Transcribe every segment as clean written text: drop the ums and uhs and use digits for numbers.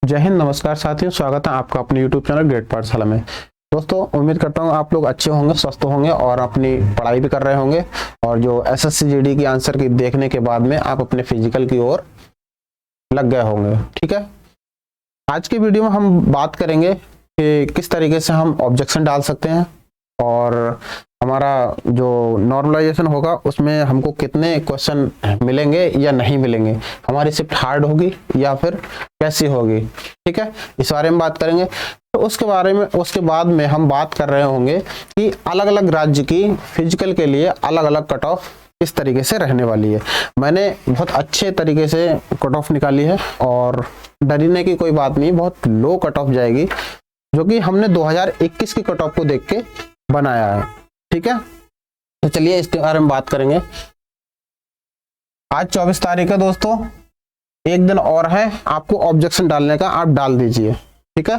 जय हिंद, नमस्कार साथियों, स्वागत है आपका अपने YouTube चैनल ग्रेट पाठशाला में। दोस्तों, उम्मीद करता हूँ आप लोग अच्छे होंगे, स्वस्थ होंगे और अपनी पढ़ाई भी कर रहे होंगे। और जो एसएससी जीडी की आंसर की देखने के बाद में आप अपने फिजिकल की ओर लग गए होंगे। ठीक है, आज की वीडियो में हम बात करेंगे कि किस तरीके से हम ऑब्जेक्शन डाल सकते हैं और हमारा जो नॉर्मलाइजेशन होगा उसमें हमको कितने क्वेश्चन मिलेंगे या नहीं मिलेंगे, हमारी शिफ्ट हार्ड होगी या फिर कैसी होगी। ठीक है, इस बारे में बात करेंगे। तो उसके बाद में हम बात कर रहे होंगे कि अलग अलग राज्य की फिजिकल के लिए अलग अलग कट ऑफ किस तरीके से रहने वाली है। मैंने बहुत अच्छे तरीके से कट ऑफ निकाली है और डरने की कोई बात नहीं, बहुत लो कट ऑफ जाएगी, जो कि हमने 2021 की कट ऑफ को देख के बनाया है। ठीक है, तो चलिए इसके बारे में बात करेंगे। आज 24 तारीख है दोस्तों, एक दिन और है आपको ऑब्जेक्शन डालने का, आप डाल दीजिए। ठीक है,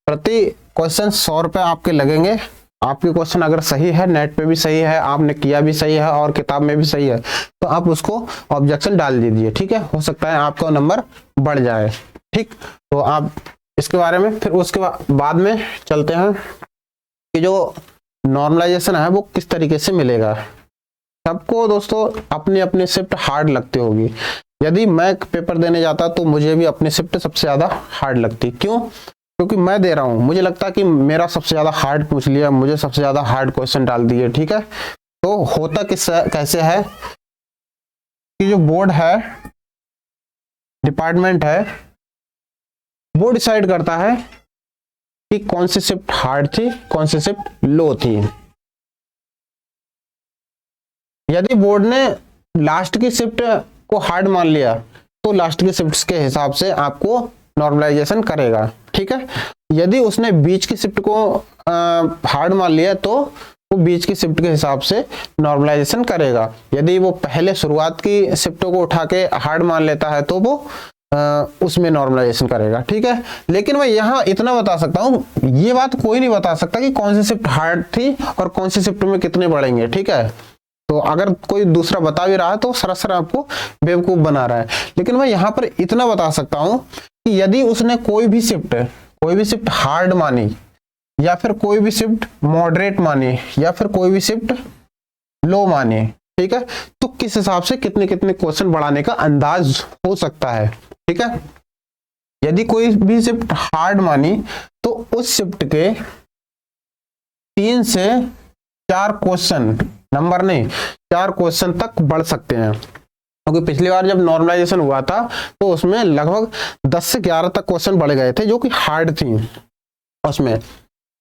प्रति क्वेश्चन 100 रुपए आपके लगेंगे। आपके क्वेश्चन अगर सही है, नेट पे भी सही है, आपने किया भी सही है और किताब में भी सही है, तो आप उसको ऑब्जेक्शन डाल दीजिए। ठीक है, हो सकता है आपका नंबर बढ़ जाए। ठीक, तो आप इसके बारे में फिर उसके बाद में चलते हैं कि जो नॉर्मलाइजेशन है वो किस तरीके से मिलेगा। सबको दोस्तों अपनी अपनी शिफ्ट हार्ड लगती होगी। यदि मैं पेपर देने जाता तो मुझे भी अपनी शिफ्ट सबसे ज्यादा हार्ड लगती। क्यों? क्योंकि मैं दे रहा हूं, मुझे लगता कि मेरा सबसे ज्यादा हार्ड पूछ लिया, मुझे सबसे ज्यादा हार्ड क्वेश्चन डाल दिए। ठीक है, तो होता कैसे है कि जो बोर्ड है, डिपार्टमेंट है, वो डिसाइड करता है कि कौन सी शिफ्ट हार्ड थी, कौन सी शिफ्ट लो थी। यदि बोर्ड ने लास्ट की शिफ्ट को हार्ड मान लिया तो लास्ट की शिफ्ट्स के हिसाब से आपको नॉर्मलाइजेशन करेगा। ठीक है, यदि उसने बीच की शिफ्ट को हार्ड मान लिया तो वो बीच की शिफ्ट के हिसाब से नॉर्मलाइजेशन करेगा। यदि वो पहले शुरुआत की शिफ्टों को उठा के हार्ड मान लेता है तो वो उसमें नॉर्मलाइजेशन करेगा। ठीक है, लेकिन मैं यहाँ इतना बता सकता हूँ, ये बात कोई नहीं बता सकता कि कौन सी शिफ्ट हार्ड थी और कौन सी शिफ्ट में कितने बढ़ेंगे। ठीक है, तो अगर कोई दूसरा बता भी रहा है तो सरासर आपको बेवकूफ बना रहा है। लेकिन मैं यहाँ पर इतना बता सकता हूँ कि यदि उसने कोई भी शिफ्ट हार्ड मानी या फिर कोई भी शिफ्ट मॉडरेट मानी या फिर कोई भी शिफ्ट लो मानी, ठीक है, तो किस हिसाब से कितने कितने क्वेश्चन बढ़ाने का अंदाज हो सकता है। ठीक है, यदि कोई भी शिफ्ट हार्ड मानी तो उस शिफ्ट के 3 से 4 क्वेश्चन, नंबर नहीं 4 क्वेश्चन तक बढ़ सकते हैं। क्योंकि पिछली बार जब नॉर्मलाइजेशन हुआ था तो उसमें लगभग 10 से 11 तक क्वेश्चन बढ़ गए थे जो कि हार्ड थी उसमें।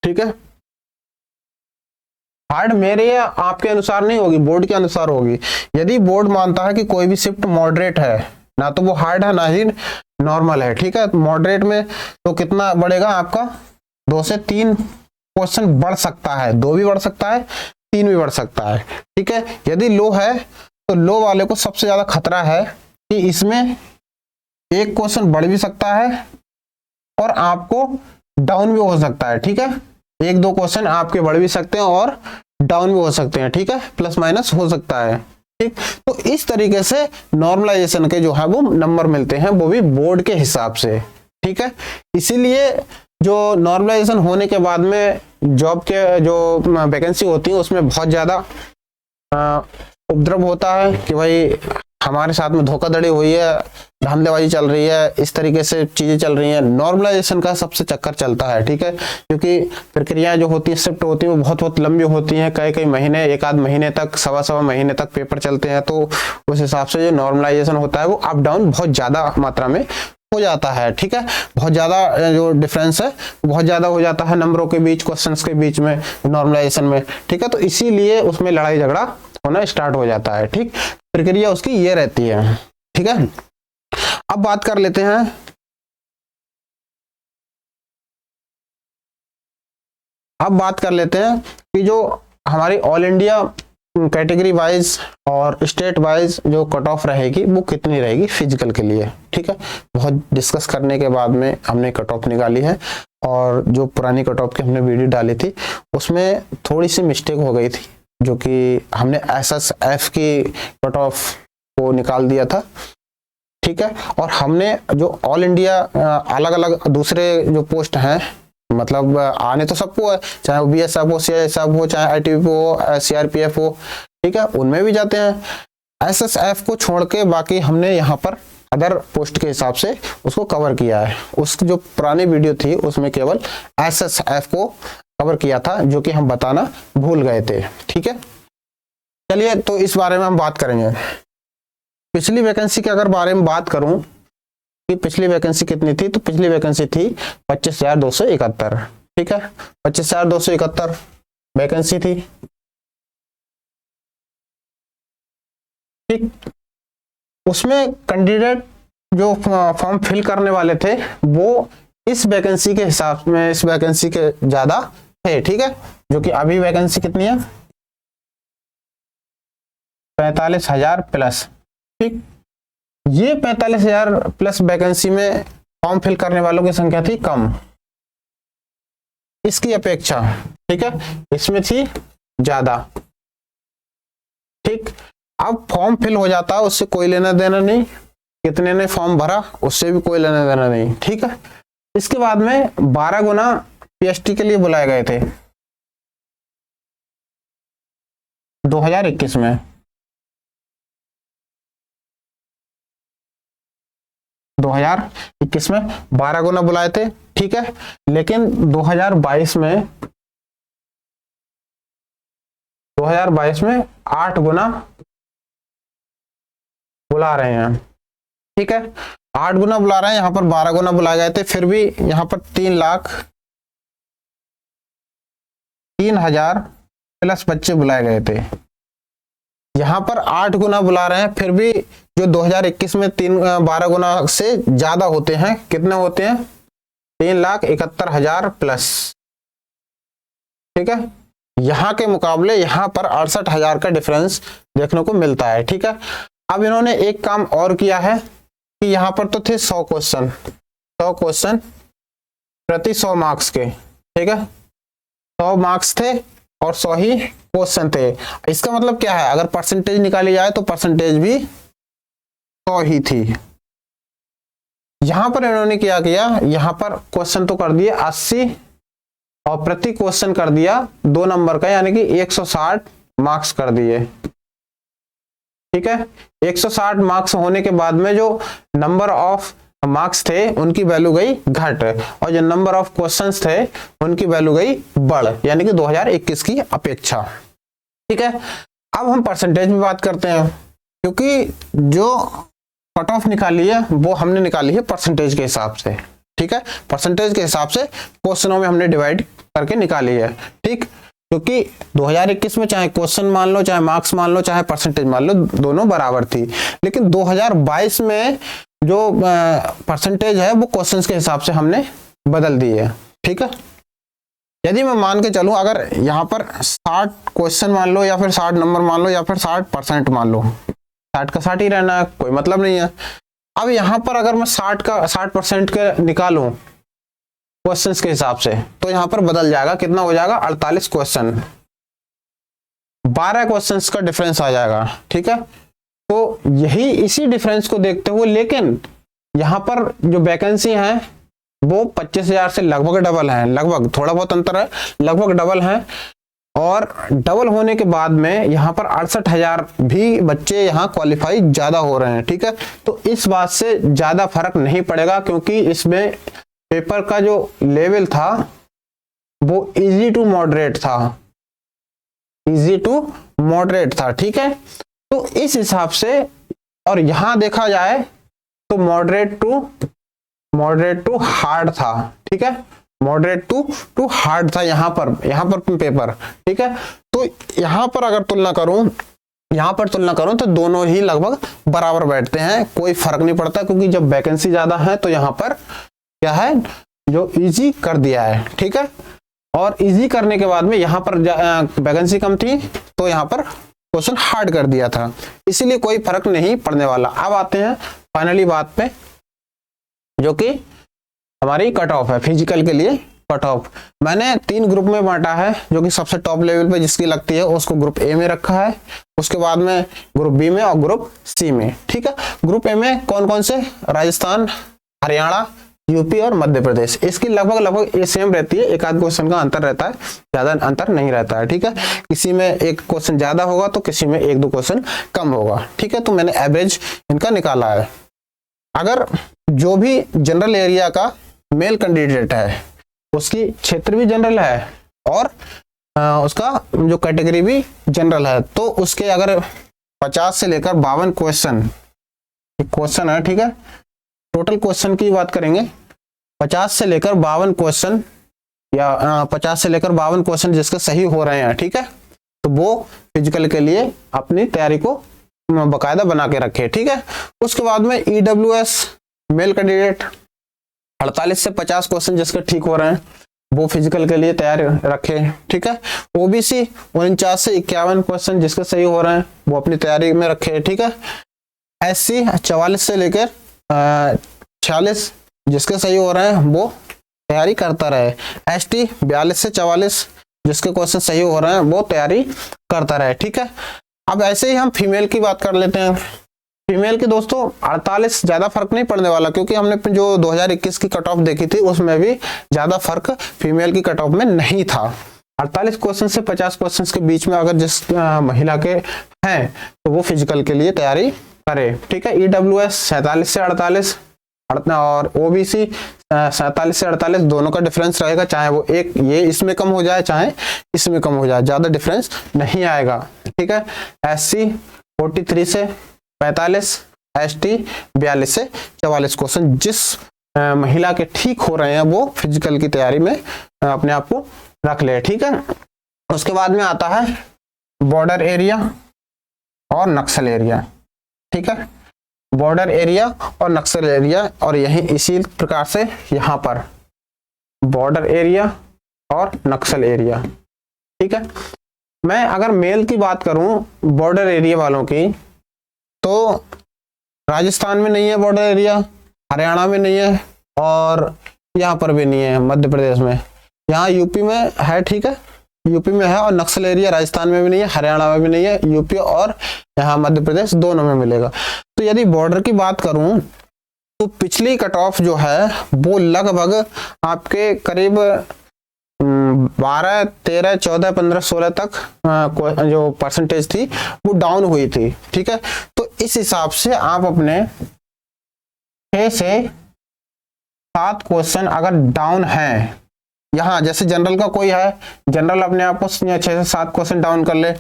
ठीक है, हार्ड मेरे या आपके अनुसार नहीं होगी, बोर्ड के अनुसार होगी। यदि बोर्ड मानता है कि कोई भी शिफ्ट मॉडरेट है, ना तो वो हार्ड है ना ही नॉर्मल है, ठीक है, मॉडरेट में तो कितना बढ़ेगा आपका, 2 से 3 क्वेश्चन बढ़ सकता है, 2 भी बढ़ सकता है, 3 भी बढ़ सकता है। ठीक है, यदि लो है तो लो वाले को सबसे ज्यादा खतरा है कि इसमें एक क्वेश्चन बढ़ भी सकता है और आपको डाउन भी हो सकता है। ठीक है, 1-2 क्वेश्चन आपके बढ़ भी सकते हैं और डाउन भी हो सकते हैं। ठीक है, प्लस माइनस हो सकता है। ठीक, तो इस तरीके से नॉर्मलाइजेशन के जो है वो नंबर मिलते हैं, वो भी बोर्ड के हिसाब से। ठीक है, इसीलिए जो नॉर्मलाइजेशन होने के बाद में जॉब के जो वैकेंसी होती है उसमें बहुत ज्यादा उपद्रव होता है कि भाई हमारे साथ में धोखाधड़ी हुई है, धांधलेबाजी चल रही है, इस तरीके से चीजें चल रही हैं। नॉर्मलाइजेशन का सबसे चक्कर चलता है। ठीक है, क्योंकि प्रक्रियाएं जो होती है, शिफ्ट होती है, वो बहुत बहुत लंबी होती हैं, कई महीने, 1-आध महीने तक, सवा महीने तक पेपर चलते हैं। तो उस हिसाब से जो नॉर्मलाइजेशन होता है वो अप डाउन बहुत ज्यादा मात्रा में हो जाता है। ठीक है, बहुत ज्यादा जो डिफरेंस है बहुत ज्यादा हो जाता है नंबरों के बीच, क्वेश्चंस के बीच में, नॉर्मलाइजेशन में। ठीक है, तो इसीलिए उसमें लड़ाई झगड़ा होना स्टार्ट हो जाता है। ठीक, प्रक्रिया उसकी ये रहती है। ठीक है, अब बात कर लेते हैं कि जो हमारी ऑल इंडिया कैटेगरी वाइज और स्टेट वाइज जो कट ऑफ रहेगी वो कितनी रहेगी फिजिकल के लिए। ठीक है, बहुत डिस्कस करने के बाद में हमने कट ऑफ निकाली है और जो पुरानी कट ऑफ की हमने वीडियो डाली थी उसमें थोड़ी सी मिस्टेक हो गई थी, जो कि हमने एसएसएफ की कट ऑफ को निकाल दिया था। ठीक है। और हमने जो ऑल इंडिया अलग अलग दूसरे जो पोस्ट हैं, मतलब आने तो सबको है, चाहे वो बीएसएफ हो, सीआईएसएफ हो, चाहे आईटीबीपी हो, सीआरपीएफ हो, ठीक है, उनमें भी जाते हैं। एसएसएफ को छोड़ के बाकी हमने यहाँ पर अदर पोस्ट के हिसाब से उसको कवर किया है। उस जो पुरानी वीडियो थी उसमें केवल एसएसएफ को कवर किया था, जो कि हम बताना भूल गए थे, ठीक है। चलिए तो इस बारे में हम बात करेंगे। पिछली वैकेंसी के अगर बारे में बात करूं कि पिछली वैकेंसी कितनी थी, तो पिछली वैकेंसी थी 25,271, ठीक है, 25,271 वैकेंसी थी, ठीक। उसमें कैंडिडेट जो फॉर्म फिल करने वाले थे वो इस वैकेंसी के हिसाब में, इस वैकेंसी के ज्यादा थे, ठीक है। जो कि अभी वैकेंसी कितनी है, 45,000 प्लस, ठीक। ये 45,000 प्लस वैकेंसी में फॉर्म फिल करने वालों की संख्या थी कम इसकी अपेक्षा, ठीक है, इसमें थी ज्यादा, ठीक। अब फॉर्म फिल हो जाता, उससे कोई लेना देना नहीं, कितने ने फॉर्म भरा उससे भी कोई लेना देना नहीं, ठीक है। इसके बाद में 12 गुना पीएचडी के लिए बुलाए गए थे 2021 में, 2021 में 12 गुना बुलाए थे, ठीक है। लेकिन 2022 में 8 गुना बुला रहे हैं, ठीक है, 8 गुना बुला रहे हैं। यहाँ पर 12 गुना बुलाए गए थे, फिर भी यहाँ पर 3,03,000 प्लस बच्चे बुलाए गए थे। यहाँ पर 8 गुना बुला रहे हैं, फिर भी जो 2021 में 12 गुना से ज्यादा होते हैं, कितने होते हैं, 3,71,000 प्लस, ठीक है। यहाँ के मुकाबले यहाँ पर 68,000 का डिफरेंस देखने को मिलता है, ठीक है। अब इन्होंने एक काम और किया है कि यहाँ पर तो थे 100 क्वेश्चन प्रति 100 मार्क्स के, ठीक है, 100 मार्क्स थे और 100 ही क्वेश्चन थे। इसका मतलब क्या है, अगर परसेंटेज निकाली जाए तो परसेंटेज भी 100 ही थी। यहां पर इन्होंने क्या किया, यहां पर क्वेश्चन तो कर दिए 80 और प्रति क्वेश्चन कर दिया 2 नंबर का, यानी कि 160 मार्क्स कर दिए, ठीक है। 160 मार्क्स होने के बाद में जो नंबर ऑफ मार्क्स थे उनकी वैल्यू गई घट, और जो नंबर ऑफ क्वेश्चंस थे उनकी वैल्यू गई बढ़, यानी कि 2021 की अपेक्षा, ठीक है। अब हम परसेंटेज में बात करते हैं, क्योंकि जो कट ऑफ निकाली है वो हमने निकाली है परसेंटेज के हिसाब से, ठीक है, परसेंटेज के हिसाब से क्वेश्चनों में हमने डिवाइड करके निकाली है, ठीक। क्योंकि 2021 में चाहे क्वेश्चन मान लो, चाहे मार्क्स मान लो, चाहे परसेंटेज मान लो, दोनों बराबर थी। लेकिन 2022 में जो परसेंटेज है वो क्वेश्चंस के हिसाब से हमने बदल दी है, ठीक है। यदि मैं मान के चलूं, अगर यहाँ पर 60 क्वेश्चन मान लो, या फिर 60 नंबर मान लो, या फिर 60% मान लो, 60 का 60 ही रहना है, कोई मतलब नहीं है। अब यहाँ पर अगर मैं 60% के निकालूं क्वेश्चंस के हिसाब से, तो यहाँ पर बदल जाएगा, कितना हो जाएगा, 48 क्वेश्चन, 12 क्वेश्चंस का डिफरेंस आ जाएगा, ठीक है। तो यही इसी डिफरेंस को देखते हुए, लेकिन यहाँ पर जो वैकेंसी है वो 25,000 से लगभग डबल है, लगभग, थोड़ा बहुत अंतर है, लगभग डबल है। और डबल होने के बाद में यहाँ पर 68,000 भी बच्चे यहाँ क्वालिफाई ज्यादा हो रहे हैं, ठीक है। तो इस बात से ज्यादा फर्क नहीं पड़ेगा, क्योंकि इसमें पेपर का जो लेवल था वो इजी टू मॉडरेट था, ठीक है। तो इस हिसाब से, और यहां देखा जाए तो मॉडरेट टू हार्ड था, ठीक है, मॉडरेट टू हार्ड था यहाँ पर पेपर, ठीक है। तो यहाँ पर अगर तुलना करूं तो दोनों ही लगभग बराबर बैठते हैं, कोई फर्क नहीं पड़ता, क्योंकि जब वैकेंसी ज्यादा है तो यहाँ पर क्या है, जो इजी कर दिया है, ठीक है। और इजी करने के बाद में यहाँ पर वैकेंसी कम थी तो यहाँ पर क्वेश्चन हार्ड कर दिया था, इसीलिए कोई फर्क नहीं पड़ने वाला। अब आते हैं फाइनली बात पे, जो कि हमारी कट ऑफ है फिजिकल के लिए कट ऑफ मैंने 3 ग्रुप में बांटा है, जो कि सबसे टॉप लेवल पे जिसकी लगती है उसको ग्रुप ए में रखा है, उसके बाद में ग्रुप बी में और ग्रुप सी में। ठीक है, ग्रुप ए में कौन कौन से, राजस्थान, हरियाणा, यूपी और मध्य प्रदेश। इसकी लगभग ये सेम रहती है, एक आध क्वेश्चन का अंतर रहता है, ज्यादा अंतर नहीं रहता है। ठीक है, किसी में एक क्वेश्चन ज्यादा होगा तो किसी में 1-2 क्वेश्चन कम होगा। ठीक है, तो मैंने एवरेज इनका निकाला है। अगर जो भी जनरल एरिया का मेल कैंडिडेट है उसकी क्षेत्र भी जनरल है और उसका जो कैटेगरी भी जनरल है, तो उसके अगर 50 से लेकर 52 क्वेश्चन है, ठीक है, टोटल क्वेश्चन की बात करेंगे, 50 से लेकर 52 क्वेश्चन या 50 से लेकर 52 क्वेश्चन जिसके सही हो रहे हैं, ठीक है, तो वो फिजिकल के लिए अपनी तैयारी को बकायदा बना के रखे। ठीक है, उसके बाद में EWS मेल कैंडिडेट 48 से 50 क्वेश्चन जिसके ठीक हो रहे हैं वो फिजिकल के लिए तैयार रखे। ठीक है, OBC 49 से 51 क्वेश्चन जिसके सही हो रहे हैं वो अपनी तैयारी में रखे। ठीक है, SC 44 से लेकर 46 जिसके सही हो रहे हैं वो तैयारी करता रहे। ST 42 से 44 जिसके क्वेश्चन सही हो रहे हैं वो तैयारी करता रहे। ठीक है, अब ऐसे ही हम फीमेल की बात कर लेते हैं। फीमेल की दोस्तों 48 ज्यादा फर्क नहीं पड़ने वाला, क्योंकि हमने जो 2021 की कट ऑफ देखी थी उसमें भी ज्यादा फर्क फीमेल की कट ऑफ में नहीं था। 48 क्वेश्चन से 50 क्वेश्चन के बीच में अगर जिस महिला के हैं तो वो फिजिकल के लिए तैयारी करे। ठीक है, EWS 47 से 48 और OBC 47 से 48 दोनों का डिफरेंस रहेगा, चाहे वो एक ये इसमें कम हो जाए चाहे इसमें कम हो जाए, ज्यादा डिफरेंस नहीं आएगा। ठीक है, SC 43 से 45, ST 42 से 44 क्वेश्चन जिस महिला के ठीक हो रहे हैं वो फिजिकल की तैयारी में अपने आप को रख ले। ठीक है, उसके बाद में आता है बॉर्डर एरिया और नक्सल एरिया। ठीक है, बॉर्डर एरिया और नक्सल एरिया, और यही इसी प्रकार से यहाँ पर बॉर्डर एरिया और नक्सल एरिया। ठीक है, मैं अगर मेल की बात करूं बॉर्डर एरिया वालों की, तो राजस्थान में नहीं है बॉर्डर एरिया, हरियाणा में नहीं है और यहाँ पर भी नहीं है मध्य प्रदेश में। यहाँ यूपी में है, ठीक है, यूपी में है, और नक्सल एरिया राजस्थान में भी नहीं है, हरियाणा में भी नहीं है, यूपी और यहाँ मध्य प्रदेश दोनों में मिलेगा। तो यदि बॉर्डर की बात करूं तो पिछली कट ऑफ जो है वो लगभग आपके करीब 12, 13, 14, 15, 16 तक जो परसेंटेज थी वो डाउन हुई थी। ठीक है, तो इस हिसाब से आप अपने 6 से 7 क्वेश्चन अगर डाउन हैं, यहाँ जैसे जनरल का कोई है, जनरल अपने आप को 6 से 7 क्वेश्चन डाउन कर ले,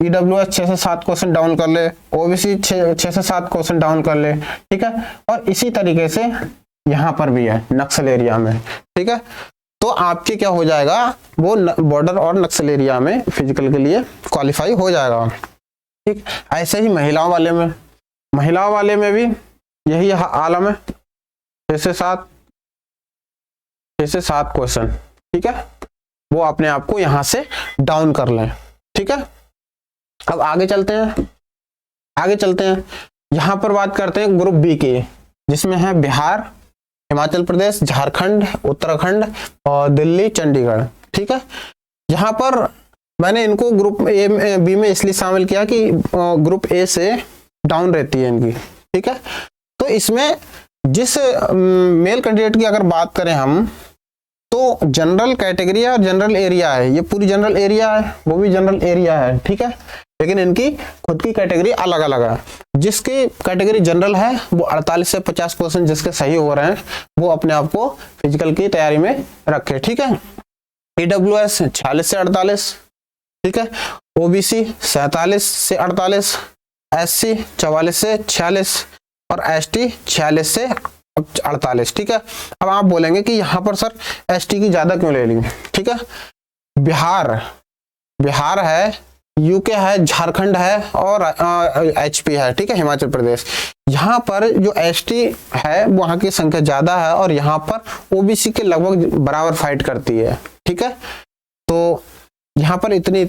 EWS 6 से 7 क्वेश्चन डाउन कर ले, OBC 6 से 7 क्वेश्चन डाउन कर ले। ठीक है, और इसी तरीके से यहाँ पर भी है नक्सल एरिया में। ठीक है, तो आपके क्या हो जाएगा, वो बॉर्डर और नक्सल एरिया में फिजिकल के लिए क्वालिफाई हो जाएगा। ठीक, ऐसे ही महिलाओं वाले में भी यही आलम है, 6 से 7 क्वेश्चन। ठीक है, वो अपने आप को यहां से डाउन कर लें। ठीक है, अब आगे चलते हैं, यहां पर बात करते हैं ग्रुप बी की, जिसमें है बिहार, हिमाचल प्रदेश, झारखंड, उत्तराखंड और दिल्ली, चंडीगढ़। ठीक है, यहाँ पर मैंने इनको ग्रुप ए बी में इसलिए शामिल किया कि ग्रुप ए से डाउन रहती है इनकी। ठीक है, तो इसमें जिस मेल कैंडिडेट की अगर बात करें हम, तो जनरल कैटेगरी और जनरल एरिया है, ये पूरी जनरल एरिया है, वो भी जनरल एरिया है। ठीक है, लेकिन इनकी खुद की कैटेगरी अलग अलग है। जिसकी कैटेगरी जनरल है वो 48 से 50 क्वेश्चन जिसके सही हो रहे हैं वो अपने आप को फिजिकल की तैयारी में रखे। ठीक है, EWS 46 से 48, ठीक है, OBC 47 से 48, SC 44 से 46 और ST 46 से 48। ठीक है, अब आप बोलेंगे कि यहाँ पर सर ST की ज्यादा क्यों ले ली। ठीक है, बिहार है, यूके है, झारखंड है और HP है। ठीक है, हिमाचल प्रदेश। यहाँ पर जो ST है वहां की संख्या ज्यादा है और यहाँ पर OBC के लगभग बराबर फाइट करती है। ठीक है, तो यहाँ पर इतनी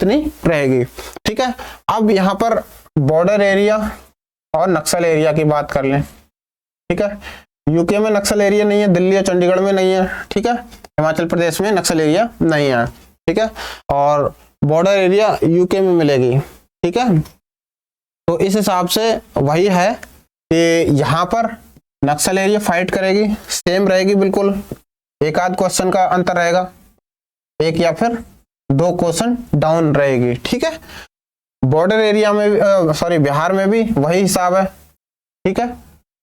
रहेगी। ठीक है, अब यहाँ पर बॉर्डर एरिया और नक्सल एरिया की बात कर लें। ठीक है, यूके में नक्सल एरिया नहीं है, दिल्ली या चंडीगढ़ में नहीं है, ठीक है, हिमाचल प्रदेश में नक्सल एरिया नहीं है, ठीक है, और बॉर्डर एरिया यूके में मिलेगी, ठीक है। तो इस हिसाब से वही है कि यहाँ पर नक्सल एरिया फाइट करेगी, सेम रहेगी बिल्कुल, एक आध क्वेश्चन का अंतर रहेगा, एक या फिर 2 क्वेश्चन डाउन रहेगी, ठीक है। बॉर्डर एरिया में सॉरी बिहार में भी वही हिसाब है, ठीक है,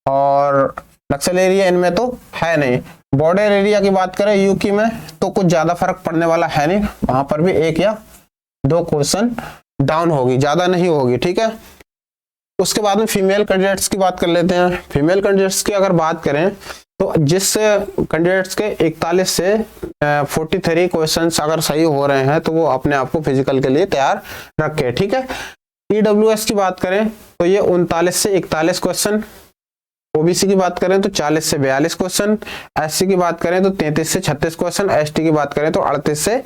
और नक्सल एरिया इनमें तो है नहीं। बॉर्डर एरिया की बात करें यूपी में तो कुछ ज्यादा फर्क पड़ने वाला है नहीं, वहां पर भी 1 या 2 क्वेश्चन डाउन होगी, ज्यादा नहीं होगी, ठीक है। उसके बाद में फीमेल कैंडिडेट्स की बात कर लेते हैं। फीमेल कैंडिडेट्स की अगर बात करें तो जिस कैंडिडेट्स के 41 से 43 क्वेश्चंस अगर सही हो रहे हैं तो वो अपने आप को फिजिकल के लिए तैयार रखे, ठीक है। ईडब्ल्यूएस की बात करें तो ये 39 से 41 क्वेश्चन, ओबीसी की बात करें तो 40 से 42 क्वेश्चन, एससी की बात करें तो 33 से 36 क्वेश्चन, एसटी की बात करें तो 38 से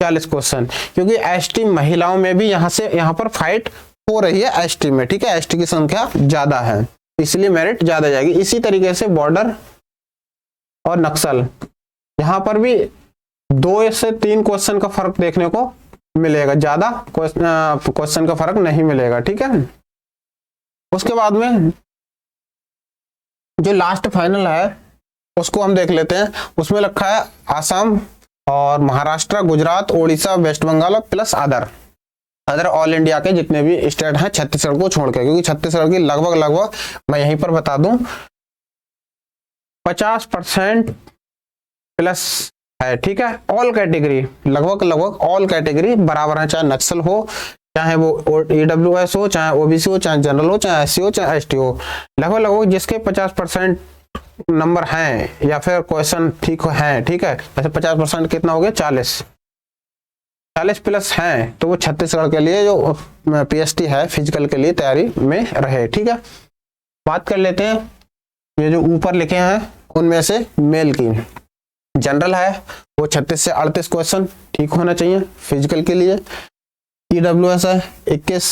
40 क्वेश्चन, क्योंकि एसटी महिलाओं में भी यहाँ पर फाइट हो रही है एसटी में, ठीक है, एसटी की संख्या ज्यादा है इसलिए मेरिट ज्यादा जाएगी। इसी तरीके से बॉर्डर और नक्सल यहाँ पर भी 2 से 3 क्वेश्चन का फर्क देखने को मिलेगा, ज्यादा क्वेश्चन का फर्क नहीं मिलेगा, ठीक है। उसके बाद में जो लास्ट फाइनल है उसको हम देख लेते हैं। उसमें रखा है आसाम और Maharashtra, Gujarat, Odisha, west Bengal plus other all India के जितने भी स्टेट हैं छत्तीसगढ़ को छोड़ के, क्योंकि छत्तीसगढ़ की लगभग मैं यहीं पर बता दूं 50% प्लस है, ठीक है। ऑल कैटेगरी लगभग ऑल कैटेगरी बराबर है, चाहे नक्सल हो, चाहे वो ईडब्ल्यूएस हो, चाहे ओबीसी हो, चाहे जनरल हो, चाहे एससी हो, चाहे एसटी हो, लगभग जिसके 50% नंबर हैं या फिर क्वेश्चन ठीक है, ठीक है, वैसे 50% कितना हो गया 40 प्लस हैं, तो वो छत्तीसगढ़ के लिए जो पीएसटी है फिजिकल के लिए तैयारी में रहे, ठीक है। बात कर लेते हैं ये जो ऊपर लिखे हैं उनमें से मेल की। जनरल है वो 36 से 38 क्वेश्चन ठीक होना चाहिए फिजिकल के लिए। ईडब्ल्यूएस है 21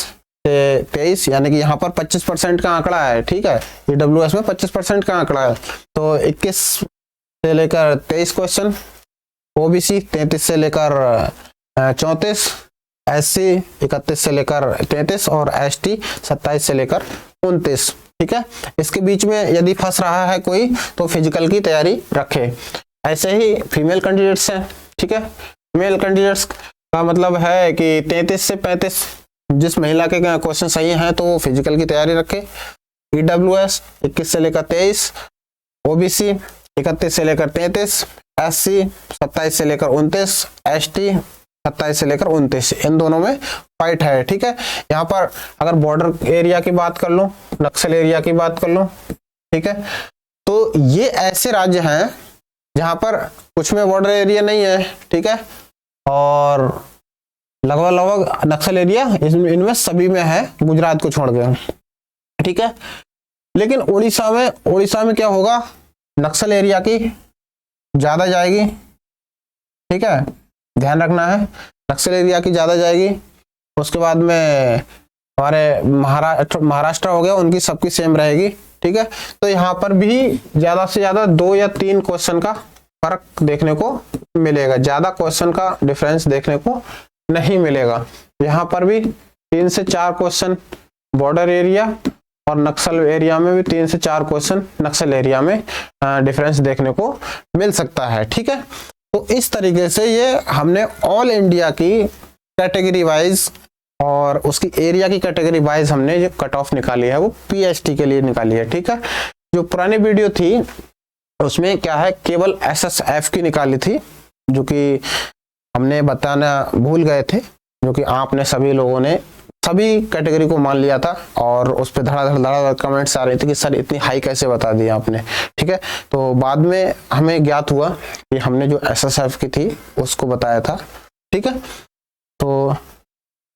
से 23, यानी कि यहाँ पर 25% का आंकड़ा है, ठीक है, ईडब्ल्यूएस में 25% का आंकड़ा है, तो 21 से लेकर 23 क्वेश्चन। ओबीसी 33 से लेकर 34, एससी 31 से लेकर 33 और एसटी 27 से लेकर 29, ठीक है। इसके बीच में यदि फंस रहा है कोई तो फिजिकल की तैयारी रखे। ऐसे ही फीमेल कैंडिडेट्स हैं, ठीक है। फीमेल कैंडिडेट्स का मतलब है कि 33 से 35 जिस महिला के क्वेश्चन सही हैं तो वो फिजिकल की तैयारी रखे। ईडब्ल्यूएस 21 से लेकर 23, ओबीसी 31 से लेकर 33, एससी 27 से लेकर 29, एसटी 27 से लेकर 29, इन दोनों में फाइट है, ठीक है। यहाँ पर अगर बॉर्डर एरिया की बात कर लो, नक्सल एरिया की बात कर लो, ठीक है, तो ये ऐसे राज्य हैं जहां पर कुछ में बॉर्डर एरिया नहीं है, ठीक है, और लगभग नक्सल एरिया इनमें सभी में है, गुजरात को छोड़ के, ठीक है। लेकिन उड़ीसा में क्या होगा, नक्सल एरिया की ज्यादा जाएगी, ठीक है, ध्यान रखना है, नक्सल एरिया की ज्यादा जाएगी। उसके बाद में हमारे महाराष्ट्र हो गया, उनकी सबकी सेम रहेगी, ठीक है। तो यहाँ पर भी ज्यादा से ज्यादा 2 या 3 क्वेश्चन का फर्क देखने को मिलेगा, ज्यादा क्वेश्चन का डिफरेंस देखने को नहीं मिलेगा। यहाँ पर भी 3 से 4 क्वेश्चन बॉर्डर एरिया और नक्सल एरिया में भी 3 से 4 क्वेश्चन नक्सल एरिया में डिफरेंस देखने को मिल सकता है, ठीक है। तो इस तरीके से ये हमने ऑल इंडिया की कैटेगरी वाइज और उसकी एरिया की कैटेगरी वाइज हमने जो कट ऑफ निकाली है वो पीएसटी के लिए निकाली है, ठीक है। जो पुरानी वीडियो थी उसमें क्या है, केवल एसएसएफ की निकाली थी, जो कि हमने बताना भूल गए थे, जो कि आपने सभी लोगों ने सभी कैटेगरी को मान लिया था और उस पर धड़ाधड़ कमेंट्स आ रहे थे कि सर इतनी हाई कैसे बता दिया आपने, ठीक है। तो बाद में हमें ज्ञात हुआ कि हमने जो एसएसएफ की थी उसको बताया था, ठीक है। तो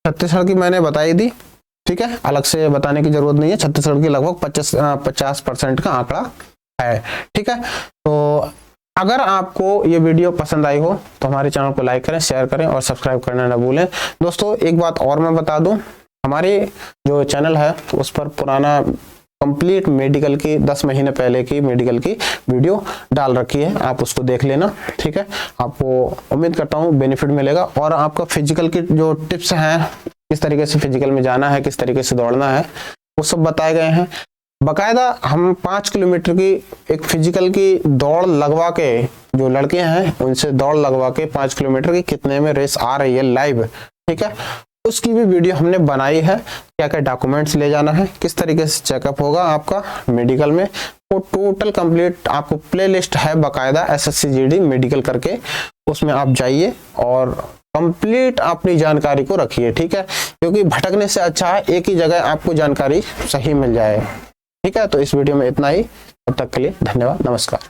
छत्तीसगढ़ की मैंने बताई दी, ठीक है, अलग से बताने की जरूरत नहीं है। छत्तीसगढ़ की लगभग 50% का आंकड़ा है, ठीक है। तो अगर आपको ये वीडियो पसंद आई हो तो हमारे चैनल को लाइक करें, शेयर करें और सब्सक्राइब करना ना भूलें। दोस्तों एक बात और मैं बता दूं, हमारे जो चैनल है उस पर पुराना कंप्लीट मेडिकल की 10 महीने पहले की मेडिकल की वीडियो डाल रखी है, आप उसको देख लेना। ठीक है, आपको उम्मीद करता हूँ बेनिफिट मिलेगा। और आपका फिजिकल की जो टिप्स हैं, किस तरीके से फिजिकल में जाना है, किस तरीके से दौड़ना है, वो सब बताए गए हैं। बकायदा हम 5 किलोमीटर की एक फिजिकल की दौड़ लगवा के, जो लड़के हैं उनसे दौड़ लगवा के 5 किलोमीटर की कितने में रेस आ रही है लाइव, ठीक है, उसकी भी वीडियो हमने बनाई है। क्या क्या डॉक्यूमेंट्स ले जाना है, किस तरीके से चेकअप होगा आपका मेडिकल में, वो टोटल कंप्लीट आपको प्लेलिस्ट है बकायदा SSC GD मेडिकल करके, उसमें आप जाइए और कंप्लीट अपनी जानकारी को रखिए। ठीक है, क्योंकि भटकने से अच्छा है एक ही जगह आपको जानकारी सही मिल जाए। ठीक है, तो इस वीडियो में इतना ही, तब तक के लिए धन्यवाद, नमस्कार।